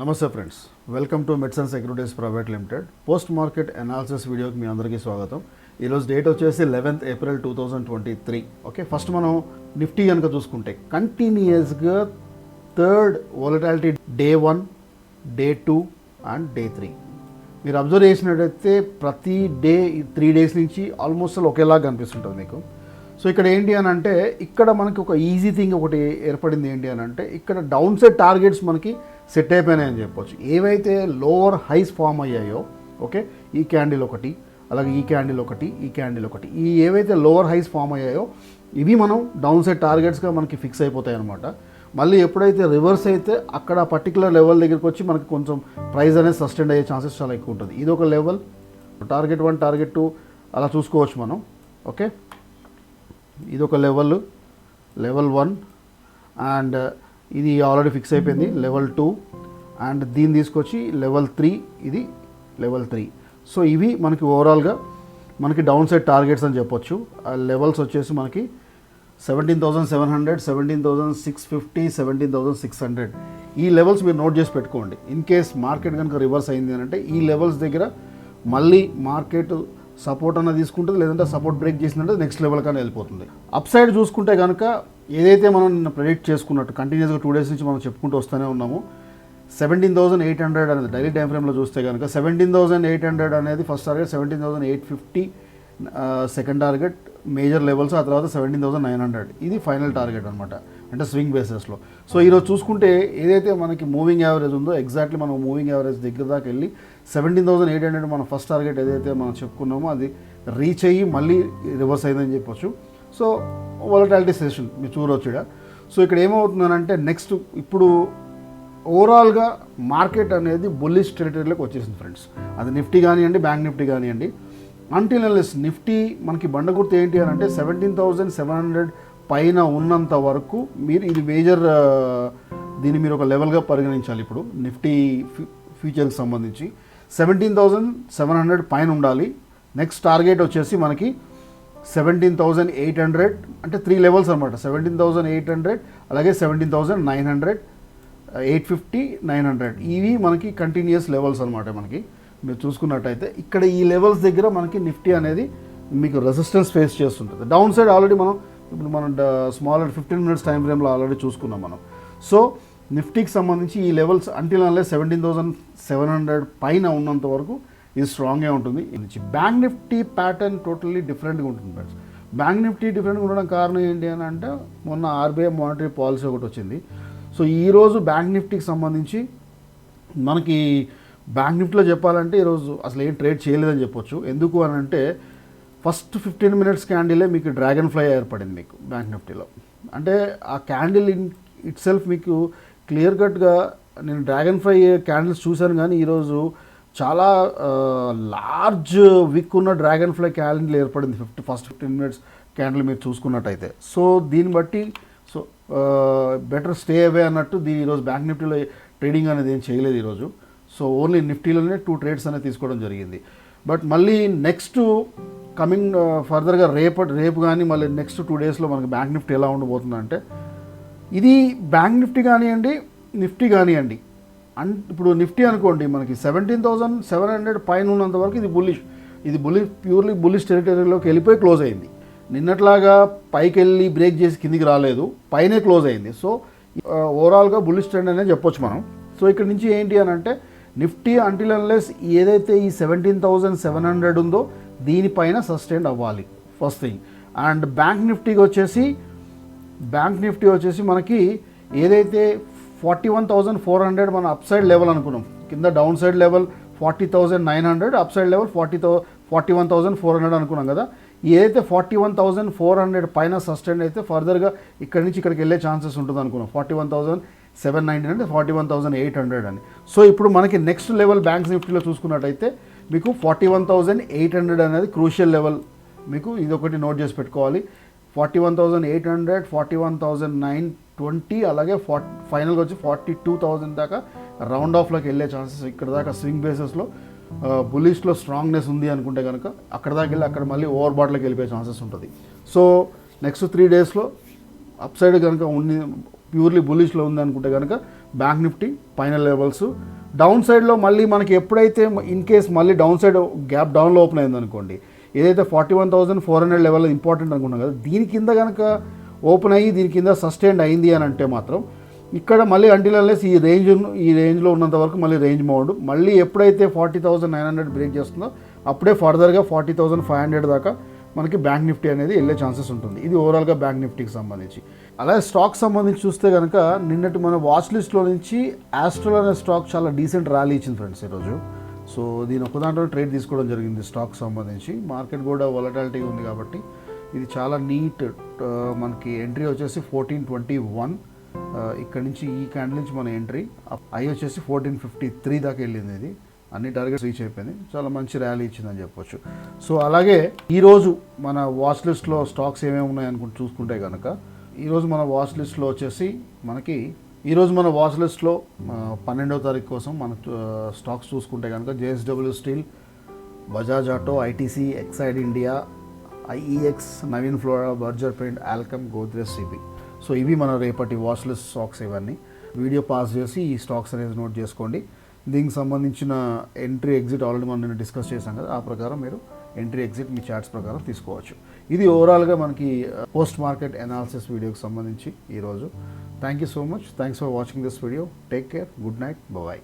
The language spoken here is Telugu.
నమస్తే friends, welcome to Metsun Securities private limited post market analysis వీడియోకి మీ అందరికీ స్వాగతం. ఈరోజు డేట్ వచ్చేసి 11th April 2023. ఓకే, ఫస్ట్ మనం నిఫ్టీ కనుక చూసుకుంటే కంటిన్యూస్గా third volatility day 1, day 2 and day 3 మీరు అబ్జర్వ్ చేసినట్టయితే ప్రతి డే 3 days నుంచి ఆల్మోస్ట్ ఒకేలాగా కనిపిస్తుంటుంది మీకు. సో ఇక్కడ ఏంటి అని అంటే ఇక్కడ మనకి ఒక ఈజీ థింగ్ ఒకటి ఏర్పడింది. ఏంటి అని అంటే ఇక్కడ డౌన్ సైడ్ టార్గెట్స్ మనకి సెట్ అయిపోయినాయని చెప్పొచ్చు. ఏవైతే లోవర్ హైస్ ఫామ్ అయ్యాయో, ఓకే, ఈ క్యాండిల్ ఒకటి, అలాగే ఈ క్యాండిల్ ఒకటి, ఈ క్యాండిల్ ఒకటి, ఈ ఏవైతే లోవర్ హైస్ ఫామ్ అయ్యాయో ఇవి మనం డౌన్ సైడ్ టార్గెట్స్గా మనకి ఫిక్స్ అయిపోతాయి అనమాట. మళ్ళీ ఎప్పుడైతే రివర్స్ అయితే అక్కడ పర్టికులర్ లెవెల్ దగ్గరికి వచ్చి మనకి కొంచెం ప్రైస్ అనేది సస్టైన్ అయ్యే ఛాన్సెస్ చాలా ఎక్కువ ఉంటుంది. ఇది ఒక లెవెల్, టార్గెట్ 1, టార్గెట్ 2 అలా చూసుకోవచ్చు మనం. ఓకే, ఇది ఒక లెవెల్ 1 అండ్ ఇది ఆల్రెడీ ఫిక్స్ అయిపోయింది లెవెల్ 2 అండ్ దీన్ని తీసుకొచ్చి లెవెల్ 3, ఇది లెవెల్ 3. సో ఇవి మనకి ఓవరాల్గా మనకి డౌన్ సైడ్ టార్గెట్స్ అని చెప్పొచ్చు. ఆ లెవెల్స్ వచ్చేసి మనకి 17,700, 17,650, 17,600 ఈ లెవెల్స్ మీరు నోట్ చేసి పెట్టుకోండి. ఇన్ కేస్ మార్కెట్ కనుక రివర్స్ అయింది అని అంటే ఈ లెవెల్స్ దగ్గర మళ్ళీ మార్కెట్ సపోర్ట్ అన్న తీసుకుంటుంది, లేదంటే సపోర్ట్ బ్రేక్ చేసిందంటే నెక్స్ట్ లెవెల్ కానీ వెళ్ళిపోతుంది. అప్ సైడ్ చూసుకుంటే కనుక ఏదైతే మనం నిన్న ప్రెడిక్ట్ చేసుకున్నట్టు కంటిన్యూస్గా 2 days నుంచి మనం చెప్పుకుంటూ వస్తూనే ఉన్నాము. 17,800 అనేది డైలీ టైం ఫ్రేమ్లో చూస్తే కనుక 17,800 అనేది first target, 17,850 second target, major levels, ఆ తర్వాత 17,900 ఇది ఫైనల్ టార్గెట్ అనమాట, అంటే స్వింగ్ బేసెస్లో. సో ఈరోజు చూసుకుంటే ఏదైతే మనకి మూవింగ్ యావరేజ్ ఉందో ఎగ్జాక్ట్లీ మనం మూవింగ్ యావరేజ్ దగ్గర దాకా వెళ్ళి 17,800 మన ఫస్ట్ టార్గెట్ ఏదైతే మనం చెప్పుకున్నామో అది రీచ్ అయ్యి మళ్ళీ రివర్స్ అయిందని చెప్పొచ్చు. సో వాలటాలిటీ సెషన్ మీరు చూడవచ్చు ఇక్కడ. సో ఇక్కడ ఏమవుతుందనంటే నెక్స్ట్ ఇప్పుడు ఓవరాల్గా మార్కెట్ అనేది బుల్లిష్ టెరిటరీలోకి వచ్చేసింది ఫ్రెండ్స్. అది నిఫ్టీ కానివ్వండి, బ్యాంక్ నిఫ్టీ కానివ్వండి. అంటిల్ అన్లెస్ నిఫ్టీ మనకి బండ గుర్తు ఏంటి అని అంటే 17,700 పైన ఉన్నంత వరకు మీరు ఇది మేజర్ దీన్ని మీరు ఒక లెవెల్గా పరిగణించాలి. ఇప్పుడు నిఫ్టీ ఫ్యూచర్కి సంబంధించి 17,700 పైన ఉండాలి. నెక్స్ట్ టార్గెట్ వచ్చేసి మనకి 17,800, అంటే 3 లెవెల్స్ అనమాట. 17,800 అలాగే 17,900, 850, 900 ఇవి మనకి కంటిన్యూస్ లెవెల్స్ అనమాట. మనకి మీరు చూసుకున్నట్టయితే ఇక్కడ ఈ లెవెల్స్ దగ్గర మనకి నిఫ్టీ అనేది మీకు రెసిస్టెన్స్ ఫేస్ చేస్తుంటుంది. డౌన్ సైడ్ ఆల్రెడీ మనం స్మాలర్ 15 minutes టైం ఫ్రేమ్లో ఆల్రెడీ చూసుకున్నాం మనం. సో నిఫ్టీకి సంబంధించి ఈ లెవెల్స్ అంటిల్ అన్లెస్ 17,700 పైన ఉన్నంత వరకు ఇది స్ట్రాంగ్గా ఉంటుంది. బ్యాంక్ నిఫ్టీ ప్యాటర్న్ టోటల్లీ డిఫరెంట్గా ఉంటుంది ఫ్రెండ్స్. బ్యాంక్ నిఫ్టీ డిఫరెంట్గా ఉండడం కారణం ఏంటి అని అంటే మొన్న ఆర్బీఐ మానిటరీ పాలసీ ఒకటి వచ్చింది. సో ఈరోజు బ్యాంక్ నిఫ్టీకి సంబంధించి మనకి బ్యాంక్ నిఫ్టీలో చెప్పాలంటే ఈరోజు అసలు ఏం ట్రేడ్ చేయలేదని చెప్పొచ్చు. ఎందుకు అని అంటే ఫస్ట్ 15 minutes క్యాండిలే మీకు డ్రాగన్ ఫ్లై ఏర్పడింది మీకు బ్యాంక్ నిఫ్టీలో. అంటే ఆ క్యాండిల్ ఇట్ సెల్ఫ్ మీకు క్లియర్ కట్గా నేను డ్రాగన్ ఫ్లై క్యాండిల్స్ చూశాను, కానీ ఈరోజు చాలా లార్జ్ విక్ ఉన్న డ్రాగన్ ఫ్లై క్యాండిల్ ఏర్పడింది ఫస్ట్ 15 minutes క్యాండిల్ మీరు చూసుకున్నట్టయితే. సో దీన్ని బట్టి సో బెటర్ స్టే అవే అన్నట్టు ఈరోజు బ్యాంక్ నిఫ్టీలో ట్రేడింగ్ అనేది ఏం చేయలేదు ఈరోజు. సో ఓన్లీ నిఫ్టీలోనే 2 trades అనేది తీసుకోవడం జరిగింది. బట్ మళ్ళీ నెక్స్ట్ కమింగ్ ఫర్దర్గా రేపు కానీ మళ్ళీ నెక్స్ట్ 2 daysలో మనకి బ్యాంక్ నిఫ్టీ ఎలా ఉండబోతుందంటే ఇది బ్యాంక్ నిఫ్టీ కానివ్వండి, నిఫ్టీ కానివ్వండి. ఇప్పుడు నిఫ్టీ అనుకోండి మనకి 17,700 పైన ఉన్నంత వరకు ఇది ప్యూర్లీ బుల్లిష్ టెరిటరీలోకి వెళ్ళిపోయి క్లోజ్ అయింది. నిన్నట్లాగా పైకి వెళ్ళి బ్రేక్ చేసి కిందికి రాలేదు, పైనే క్లోజ్ అయింది. సో ఓవరాల్గా బుల్లిష్ ట్రెండ్ అనేది చెప్పొచ్చు మనం. సో ఇక్కడ నుంచి ఏంటి అని అంటే నిఫ్టీ అంటిల్ అన్లెస్ ఏదైతే ఈ 17,700 ఉందో దీనిపైన సస్టైన్ అవ్వాలి first thing. And bank Nifty వచ్చేసి మనకి ఏదైతే 41,400 మన అప్ సైడ్ లెవెల్ అనుకున్నాం, కింద down side level 40,900, up side level 41,400 అనుకున్నాం కదా. ఏదైతే 41,400 పైన సస్టైన్ అయితే ఫర్దర్గా ఇక్కడి నుంచి ఇక్కడికి వెళ్ళే ఛాన్సెస్ ఉంటుంది అనుకున్నాం. 41,790 అంటే 41,800 అని. సో ఇప్పుడు మనకి నెక్స్ట్ లెవెల్ బ్యాంక్స్ నిఫ్టీలో చూసుకున్నట్టయితే మీకు 41,800 అనేది క్రూషియల్ లెవెల్. మీకు ఇదొకటి నోట్ చేసి పెట్టుకోవాలి. 41,800, 41,920 అలాగే ఫైనల్గా వచ్చి 42,000 దాకా రౌండ్ ఆఫ్లోకి వెళ్ళే ఛాన్సెస్ ఇక్కడ దాకా స్వింగ్ బేసెస్లో బులిష్లో స్ట్రాంగ్నెస్ ఉంది అనుకుంటే కనుక అక్కడ దాకా వెళ్ళి అక్కడ మళ్ళీ ఓవర్ బాట్లోకి వెళ్ళిపోయే ఛాన్సెస్ ఉంటుంది. సో నెక్స్ట్ 3 daysలో అప్ సైడ్ కనుక ప్యూర్లీ బులిష్లో ఉంది అనుకుంటే కనుక బ్యాంక్ నిఫ్టీ పైన లెవెల్స్, డౌన్ సైడ్లో మళ్ళీ మనకి ఎప్పుడైతే ఇన్ కేస్ మళ్ళీ డౌన్ సైడ్ గ్యాప్ డౌన్లో ఓపెన్ అయింది అనుకోండి, ఏదైతే 41,400 లెవెల్ ఇంపార్టెంట్ అనుకున్నాం కదా, దీని కింద కనుక ఓపెన్ అయ్యి దీని కింద సస్టైన్ అయింది అని అంటే మాత్రం ఇక్కడ మళ్ళీ అంటిలెస్ ఈ రేంజ్లో ఉన్నంత వరకు మళ్ళీ రేంజ్ మౌండ్, మళ్ళీ ఎప్పుడైతే 40,900 బ్రేక్ చేస్తుందో అప్పుడే ఫర్దర్గా 40,500 దాకా మనకి బ్యాంక్ నిఫ్టీ అనేది వెళ్ళే ఛాన్సెస్ ఉంటుంది. ఇది ఓవరాల్గా బ్యాంక్ నిఫ్టీకి సంబంధించి. అలాగే స్టాక్ సంబంధించి చూస్తే కనుక నిన్నటి మన వాచ్ లిస్ట్లో నుంచి ఆస్ట్రల్ అనే స్టాక్ చాలా డీసెంట్ ర్యాలీ ఇచ్చింది ఫ్రెండ్స్ ఈరోజు. సో దీని ఒక దాంట్లో ట్రేడ్ తీసుకోవడం జరిగింది స్టాక్ సంబంధించి. మార్కెట్ కూడా వొలటాలిటీ ఉంది కాబట్టి ఇది చాలా నీట్. మనకి ఎంట్రీ వచ్చేసి 1421, ఇక్కడ నుంచి ఈ క్యాండిల్ నుంచి మన ఎంట్రీ ఐ వచ్చేసి 1453 దాకా వెళ్ళింది. ఇది అన్ని టార్గెట్స్ రీచ్ అయిపోయింది. చాలా మంచి ర్యాలీ ఇచ్చిందని చెప్పొచ్చు. సో అలాగే ఈరోజు మన వాచ్ లిస్ట్లో స్టాక్స్ ఏమేమి ఉన్నాయి చూసుకుంటే కనుక ఈరోజు మన వాచ్ లిస్ట్లో వచ్చేసి మనకి ఈరోజు మన వాచ్ లిస్ట్లో 12వ తారీఖు కోసం మన స్టాక్స్ చూసుకుంటే కనుక JSW steel, Bajaj auto, ITC, Exide India, IEX, Navin fluorine, Berger paint, Alkem, Godrej, సిబి. సో ఇవి మన రేపటి వాచ్ లిస్ట్ స్టాక్స్. ఇవన్నీ వీడియో పాస్ చేసి ఈ స్టాక్స్ అనేది నోట్ చేసుకోండి. దీనికి సంబంధించిన ఎంట్రీ ఎగ్జిట్ ఆల్రెడీ మనం నేను డిస్కస్ చేశాం కదా, ఆ ప్రకారం మీరు ఎంట్రీ ఎగ్జిట్ మీ చార్ట్స్ ప్రకారం తీసుకోవచ్చు. ఇది ఓవరాల్గా మనకి పోస్ట్ మార్కెట్ అనాలిసిస్ వీడియోకి సంబంధించి ఈరోజు. Thank you so much. Thanks for watching this video. Take care. Good night. Bye.